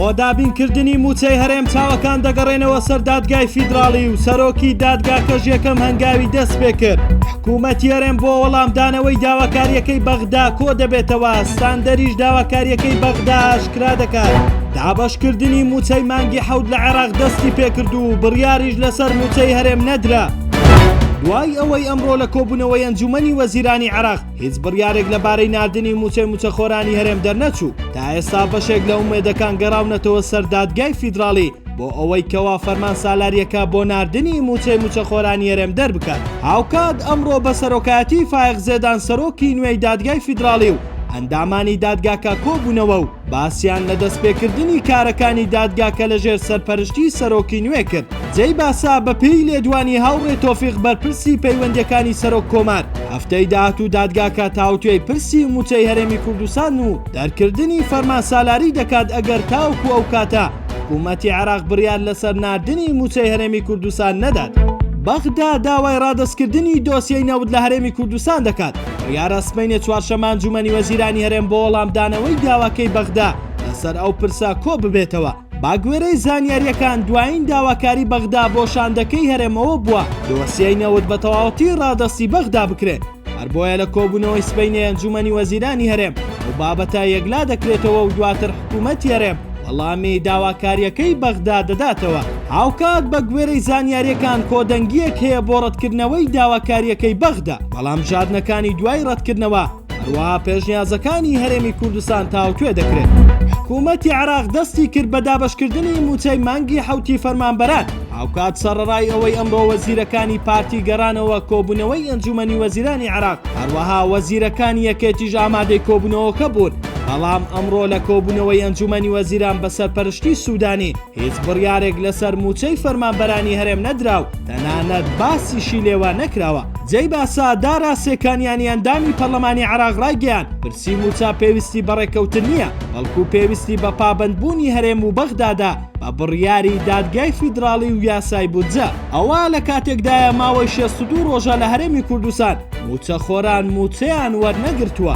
بۆ دابینکردنی موچەی هەرێم چاوەکان دەگەڕێنەوە سەر دادگای فیدراڵی و سەرۆکی دادگاکەش یەکەم هەنگاوی دەست پێ کرد. حکوومەتی هەرێم بۆ وەڵامدانەوەی داواکاریەکەی بەغدا کۆ دەبێتەوە. ستاندەریش داواکاریەکەی بەغدا ئاشکرا دەکات. دابەشکردنی موچەی مانگی حەوت لە عێراق دەستی پێکرد و بڕیاریش لەسەر موچەی هەرێم نەدرا. دوای ئەوەی ئەمڕۆ لە کۆبوونەوەی ئەنجومەنی وەزیرانی عێراق هیچ بڕیارێک لەبارەی ناردنی موچەخۆرانی هەرێم دەرنەچوو، تا ئێستا بەشێک لە ئومێدەکان گەڕاونەتەوە سەر دادگای فیدراڵی بۆ ئەوەی کەوا فەرمان سالارەکە بۆ ناردنی موچەخۆرانی هەرێم دەربکات. هاوکات ئەمڕۆ بە سەرۆکایەتی فایق زێدان سەرۆکی نوێی دادگای فیدراڵی و ئەندامانی دادگاکە کۆبوونەوە و باسییان لە دەستپێکردنی کارەکانی دادگاکە لەژێر سەرپەرشتی سەرۆکی نوێ کرد. جێی باسا بە پێی لێدوانی هاوڕێ تۆفیق بەرپرسی پەیوەندیەکانی سەرۆک کۆمار هەفتەی داهاتوو دادگاکە تاوتوێی پرسی موچەی هەرێمی کوردستان و دەرکردنی فەرمان سالاری دەکات ئەگەر تاوکو ئەو کاتە حکوومەتی عێراق بڕیار لەسەر ناردنی موچەی هەرێمی کوردستان نەدات. بەغدا داوای ڕادەستکردنی دۆسیەی نەوت لە هەرێمی کوردستان دەکات. بڕیارە سبەینێ چوارشەممە ئەنجومەنی وەزیرانی هەرێم بۆ وەڵامدانەوەی داواکەی بەغدا لەسەر ئەو پرسا کۆ ببێتەوە. باگوێرەی زانیاریەکان دوایین داواکاری بەغدا بۆ شاندەکەی هەرێمەوە بووە دۆسیەی نەوت بە تەواوەتی ڕادەستی بەغدا بکرێت. هەر بۆیە لە کۆبوونەوەی سبەینێ ئەنجومەنی وەزیرانی هەرێم و بابەتە یەکلا دەکرێتەوە و دواتر حکوومەتی هەرێم وەڵامی داواکاریەکەی بەغدا دەداتەوە. هاوکات بە گوێرەی زانیاریەکان کۆدەنگیەک هەیە بۆ ڕەتکردنەوەی داواکاریەکەی بەغدا، بەڵام ژادنەکانی دوای ڕەتکردنەوە هەروەها پێشنیازەکانی هەرێمی کوردستان تاوتوێ دەکرێت. حکوومەتی عێراق دەستی کرد بە دابەشکردنی موچەی مانگی حەوتی فەرمانبەران. هاوکات سەرڕای ئەوەی ئەمڕۆ وەزیرەکانی پارتی گەڕانەوە کۆبوونەوەی ئەنجومەنی وەزیرانی عێراق، هەروەها وەزیرەکانی یەکێتیش ئامادەی کۆبوونەوەکە بوون. بەڵام ئەمڕۆ لە کۆبوونەوەی ئەنجومەنی وەزیران بە سەرپەرشتی سوودانی هیچ بڕیارێک لەسەر موچەی فەرمانبەرانی هەرێم نەدراو، تەنانەت باسیشی لێوە نەکراوە. جێی باسا دارا سێکانیانی ئەندامی پەرلەمانی عێراق ڕایگەیان پرسی موچە پێویستی بەڕێکەوتن نییە، بەڵکو پێویستی بە پابەندبوونی هەرێم و بەغدادا بە بڕیاری دادگای فیدراڵی و یاسای بودجە. ئەوە لە کاتێکدایە ماوەی 62 ڕۆژە لە هەرێمی کوردستان موچەخۆران موچەیان وەرنەگرتووە.